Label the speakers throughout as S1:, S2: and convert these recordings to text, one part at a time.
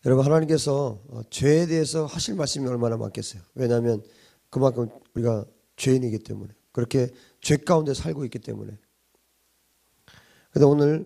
S1: 여러분, 하나님께서 죄에 대해서 하실 말씀이 얼마나 많겠어요. 왜냐하면 그만큼 우리가 죄인이기 때문에, 그렇게 죄 가운데 살고 있기 때문에. 그런데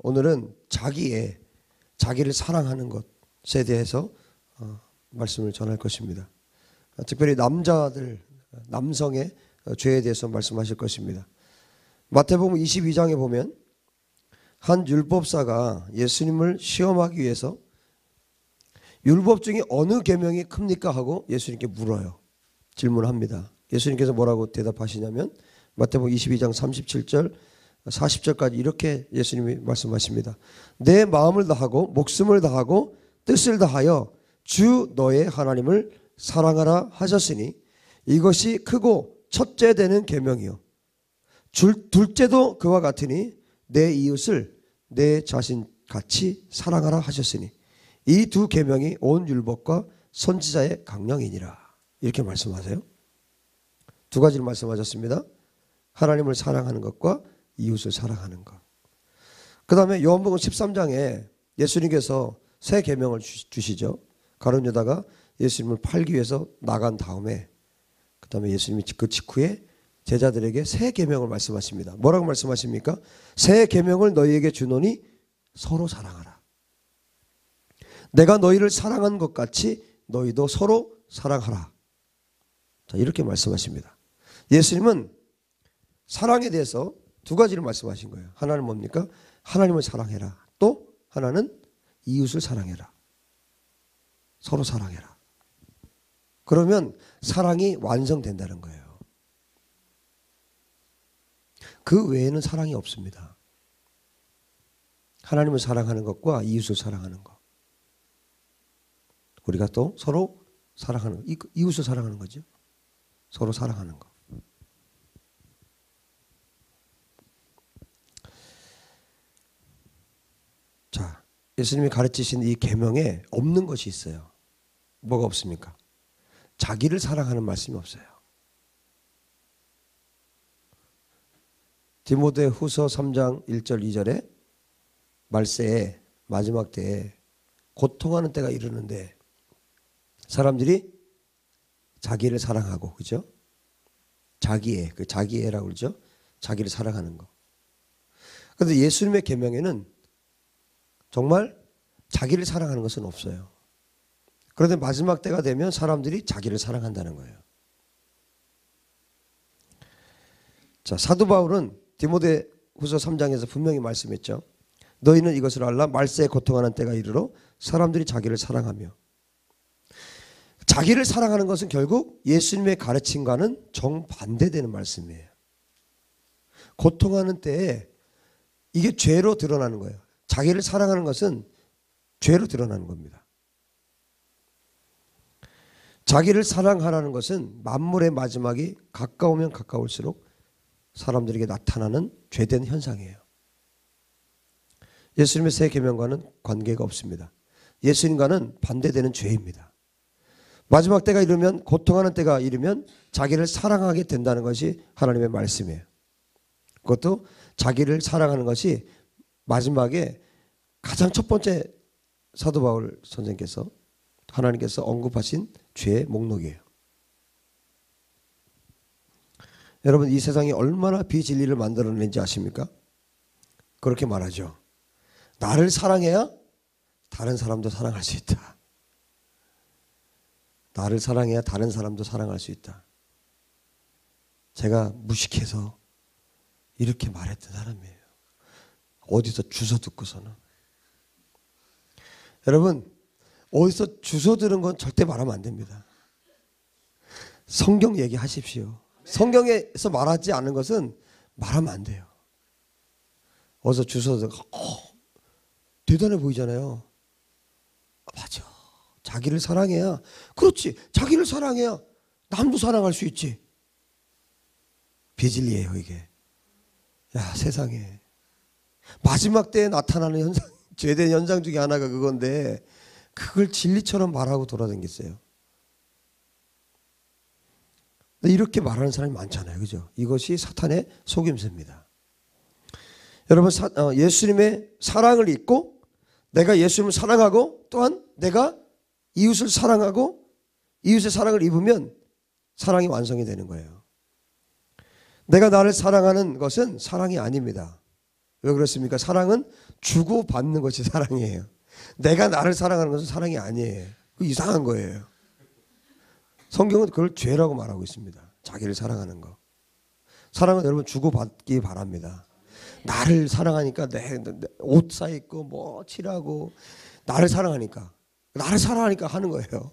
S1: 오늘은 자기를 사랑하는 것에 대해서 말씀을 전할 것입니다. 특별히 남성의 죄에 대해서 말씀하실 것입니다. 마태복음 22장에 보면 한 율법사가 예수님을 시험하기 위해서 율법 중에 어느 계명이 큽니까 하고 예수님께 물어요. 질문합니다. 예수님께서 뭐라고 대답하시냐면 마태복음 22장 37절 40절까지 이렇게 예수님이 말씀하십니다. 내 마음을 다하고 목숨을 다하고 뜻을 다하여 주 너의 하나님을 사랑하라 하셨으니 이것이 크고 첫째 되는 계명이요 둘째도 그와 같으니 내 이웃을 내 자신같이 사랑하라 하셨으니 이 두 계명이 온 율법과 선지자의 강령이니라. 이렇게 말씀하세요. 두 가지를 말씀하셨습니다. 하나님을 사랑하는 것과 이웃을 사랑하는 것. 그 다음에 요한복음 13장에 예수님께서 새 계명을 주시죠. 가룟 유다가 예수님을 팔기 위해서 나간 다음에 그 다음에 예수님이 그 직후에 제자들에게 새 계명을 말씀하십니다. 뭐라고 말씀하십니까? 새 계명을 너희에게 주노니 서로 사랑하라. 내가 너희를 사랑한 것 같이 너희도 서로 사랑하라. 자, 이렇게 말씀하십니다. 예수님은 사랑에 대해서 두 가지를 말씀하신 거예요. 하나는 뭡니까? 하나님을 사랑해라. 또 하나는 이웃을 사랑해라. 서로 사랑해라. 그러면 사랑이 완성된다는 거예요. 그 외에는 사랑이 없습니다. 하나님을 사랑하는 것과 이웃을 사랑하는 것. 우리가 또 서로 사랑하는 것. 이웃을 사랑하는 거죠. 서로 사랑하는 것. 자, 예수님이 가르치신 이 계명에 없는 것이 있어요. 뭐가 없습니까? 자기를 사랑하는 말씀이 없어요. 디모데후서 3장 1절 2절에 말세에 마지막 때에 고통하는 때가 이르는데 사람들이 자기를 사랑하고, 그죠? 자기애라고 그러죠? 자기를 사랑하는 거. 그런데 예수님의 계명에는 정말 자기를 사랑하는 것은 없어요. 그런데 마지막 때가 되면 사람들이 자기를 사랑한다는 거예요. 자, 사도 바울은 디모데후서 3장에서 분명히 말씀했죠. 너희는 이것을 알라. 말세에 고통하는 때가 이르러 사람들이 자기를 사랑하며. 자기를 사랑하는 것은 결국 예수님의 가르침과는 정반대되는 말씀이에요. 고통하는 때에 이게 죄로 드러나는 거예요. 자기를 사랑하는 것은 죄로 드러나는 겁니다. 자기를 사랑하라는 것은 만물의 마지막이 가까우면 가까울수록 사람들에게 나타나는 죄된 현상이에요. 예수님의 새 계명과는 관계가 없습니다. 예수님과는 반대되는 죄입니다. 마지막 때가 이르면, 고통하는 때가 이르면 자기를 사랑하게 된다는 것이 하나님의 말씀이에요. 그것도 자기를 사랑하는 것이 마지막에 가장 첫 번째 사도 바울 선생께서 하나님께서 언급하신 죄의 목록이에요. 여러분, 이 세상이 얼마나 비진리를 만들어낸지 아십니까? 그렇게 말하죠. 나를 사랑해야 다른 사람도 사랑할 수 있다. 나를 사랑해야 다른 사람도 사랑할 수 있다. 제가 무식해서 이렇게 말했던 사람이에요. 어디서 주워 듣고서는. 여러분, 어디서 주워 들은 건 절대 말하면 안 됩니다. 성경 얘기하십시오. 성경에서 말하지 않은 것은 말하면 안 돼요. 어디서 주워 들어 대단해 보이잖아요. 맞아. 자기를 사랑해야, 그렇지. 자기를 사랑해야 남도 사랑할 수 있지. 비진리예요, 이게. 야, 세상에. 마지막 때에 나타나는 현상, 죄된 현상 중에 하나가 그건데 그걸 진리처럼 말하고 돌아다녔어요. 이렇게 말하는 사람이 많잖아요. 그죠? 이것이 사탄의 속임수입니다. 여러분, 예수님의 사랑을 잊고 내가 예수님을 사랑하고 또한 내가 이웃을 사랑하고 이웃의 사랑을 입으면 사랑이 완성이 되는 거예요. 내가 나를 사랑하는 것은 사랑이 아닙니다. 왜 그렇습니까? 사랑은 주고받는 것이 사랑이에요. 내가 나를 사랑하는 것은 사랑이 아니에요. 그 이상한 거예요. 성경은 그걸 죄라고 말하고 있습니다. 자기를 사랑하는 거. 사랑은 여러분 주고받기 바랍니다. 나를 사랑하니까 내 옷 사입고 뭐 칠하고 나를 사랑하니까 하는 거예요.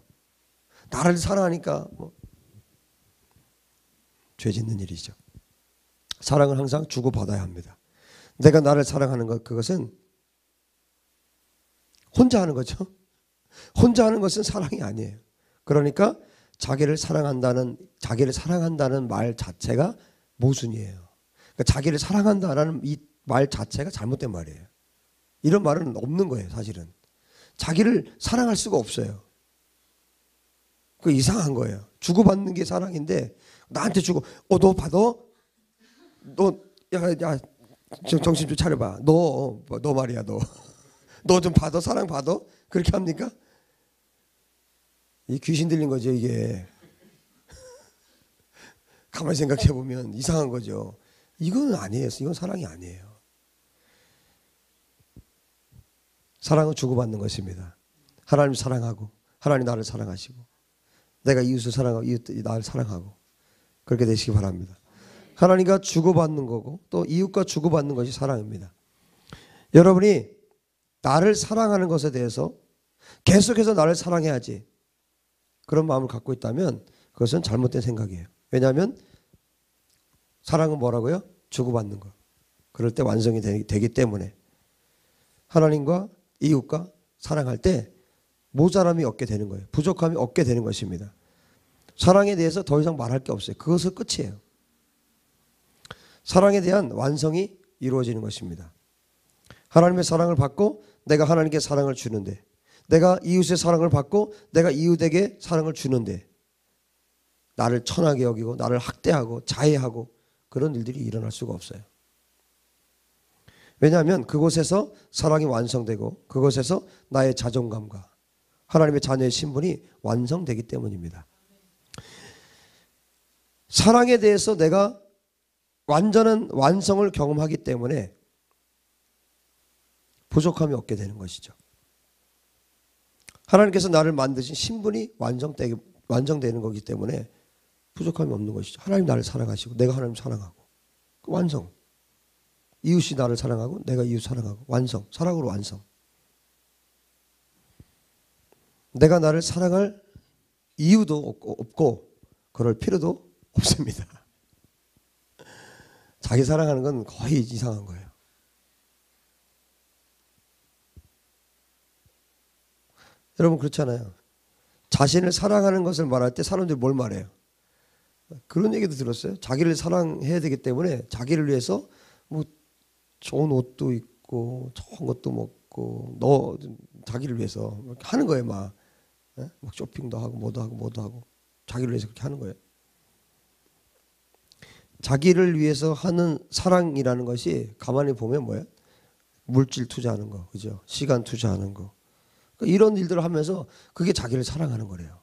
S1: 나를 사랑하니까 뭐 죄 짓는 일이죠. 사랑은 항상 주고받아야 합니다. 내가 나를 사랑하는 것, 그것은 혼자 하는 거죠. 혼자 하는 것은 사랑이 아니에요. 그러니까 자기를 사랑한다는 말 자체가 모순이에요. 그러니까 자기를 사랑한다라는 이 말 자체가 잘못된 말이에요. 이런 말은 없는 거예요, 사실은. 자기를 사랑할 수가 없어요. 그 이상한 거예요. 주고받는 게 사랑인데 나한테 주고 너 받아? 너 야 정신 좀 차려봐. 너 말이야 너 좀 받아? 사랑 받아? 그렇게 합니까? 이 귀신 들린 거죠, 이게. 가만히 생각해 보면 이상한 거죠. 이건 아니에요. 이건 사랑이 아니에요. 사랑은 주고받는 것입니다. 하나님 사랑하고 하나님 나를 사랑하시고 내가 이웃을 사랑하고 이웃이 나를 사랑하고 그렇게 되시기 바랍니다. 하나님과 주고받는 거고 또 이웃과 주고받는 것이 사랑입니다. 여러분이 나를 사랑하는 것에 대해서 계속해서 나를 사랑해야지 그런 마음을 갖고 있다면 그것은 잘못된 생각이에요. 왜냐하면 사랑은 뭐라고요? 주고받는 것. 그럴 때 완성이 되기 때문에 하나님과 이웃과 사랑할 때 모자람이 없게 되는 거예요. 부족함이 없게 되는 것입니다. 사랑에 대해서 더 이상 말할 게 없어요. 그것은 끝이에요. 사랑에 대한 완성이 이루어지는 것입니다. 하나님의 사랑을 받고 내가 하나님께 사랑을 주는데 내가 이웃의 사랑을 받고 내가 이웃에게 사랑을 주는데 나를 천하게 여기고 나를 학대하고 자해하고 그런 일들이 일어날 수가 없어요. 왜냐하면 그곳에서 사랑이 완성되고 그곳에서 나의 자존감과 하나님의 자녀의 신분이 완성되기 때문입니다. 사랑에 대해서 내가 완전한 완성을 경험하기 때문에 부족함이 없게 되는 것이죠. 하나님께서 나를 만드신 신분이 완성되는 거기 때문에 부족함이 없는 것이죠. 하나님 나를 사랑하시고 내가 하나님 사랑하고 완성. 이웃이 나를 사랑하고 내가 이웃 사랑하고 완성. 사랑으로 완성. 내가 나를 사랑할 이유도 없고 그럴 필요도 없습니다. 자기 사랑하는 건 거의 이상한 거예요. 여러분 그렇잖아요. 자신을 사랑하는 것을 말할 때 사람들이 뭘 말해요? 그런 얘기도 들었어요. 자기를 사랑해야 되기 때문에 자기를 위해서 뭐 좋은 옷도 입고 좋은 것도 먹고 자기를 위해서 하는 거예요. 막 쇼핑도 하고 뭐도 하고 자기를 위해서 그렇게 하는 거예요. 자기를 위해서 하는 사랑이라는 것이 가만히 보면 뭐예요? 물질 투자하는 거, 그죠? 시간 투자하는 거. 그러니까 이런 일들을 하면서 그게 자기를 사랑하는 거래요.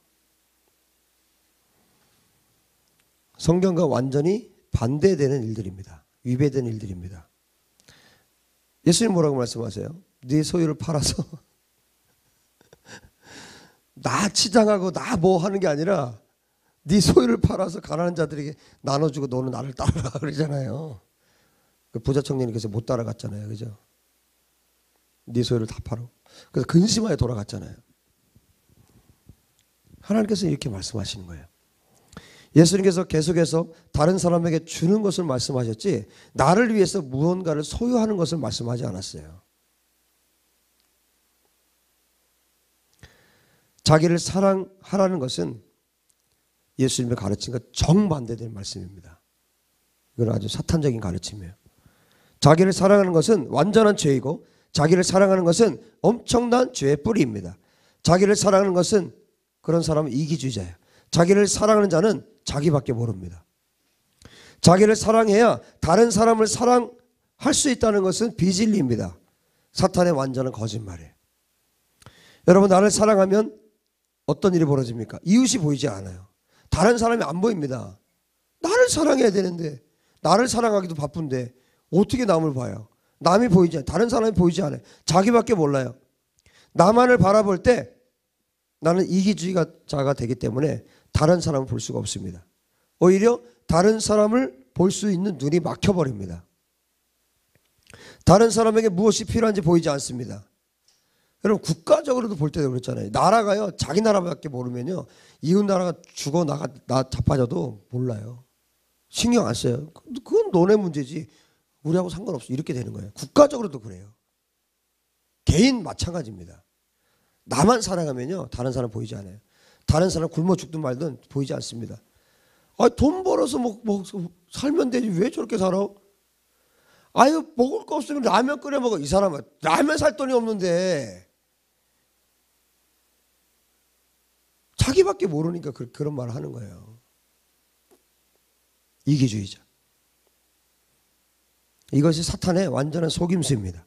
S1: 성경과 완전히 반대되는 일들입니다. 위배되는 일들입니다. 예수님 뭐라고 말씀하세요? 네 소유를 팔아서 나 치장하고 나 뭐 하는 게 아니라 네 소유를 팔아서 가난한 자들에게 나눠주고 너는 나를 따라가 그러잖아요. 그 부자 청년이 못 따라갔잖아요. 그죠? 네 소유를 다 팔아. 그래서 근심하여 돌아갔잖아요. 하나님께서 이렇게 말씀하시는 거예요. 예수님께서 계속해서 다른 사람에게 주는 것을 말씀하셨지 나를 위해서 무언가를 소유하는 것을 말씀하지 않았어요. 자기를 사랑하라는 것은 예수님의 가르침과 정반대된 말씀입니다. 이건 아주 사탄적인 가르침이에요. 자기를 사랑하는 것은 완전한 죄이고 자기를 사랑하는 것은 엄청난 죄의 뿌리입니다. 자기를 사랑하는 것은 그런 사람은 이기주의자예요. 자기를 사랑하는 자는 자기밖에 모릅니다. 자기를 사랑해야 다른 사람을 사랑할 수 있다는 것은 비진리입니다. 사탄의 완전한 거짓말이에요. 여러분, 나를 사랑하면 어떤 일이 벌어집니까? 이웃이 보이지 않아요. 다른 사람이 안 보입니다. 나를 사랑해야 되는데, 나를 사랑하기도 바쁜데 어떻게 남을 봐요? 남이 보이지 않아요. 다른 사람이 보이지 않아요. 자기밖에 몰라요. 나만을 바라볼 때 나는 이기주의자가 되기 때문에 다른 사람을 볼 수가 없습니다. 오히려 다른 사람을 볼 수 있는 눈이 막혀버립니다. 다른 사람에게 무엇이 필요한지 보이지 않습니다. 여러분, 국가적으로도 볼 때도 그렇잖아요. 나라가요, 자기 나라밖에 모르면요, 이웃 나라가 죽어 나 자빠져도 몰라요. 신경 안 써요. 그건 너네 문제지 우리하고 상관없어, 이렇게 되는 거예요. 국가적으로도 그래요. 개인 마찬가지입니다. 나만 사랑하면요, 다른 사람 보이지 않아요. 다른 사람 굶어 죽든 말든 보이지 않습니다. 돈 벌어서 살면 되지 왜 저렇게 살아? 아유, 먹을 거 없으면 라면 끓여 먹어. 이 사람은 라면 살 돈이 없는데. 자기밖에 모르니까 그런 말을 하는 거예요. 이기주의자. 이것이 사탄의 완전한 속임수입니다.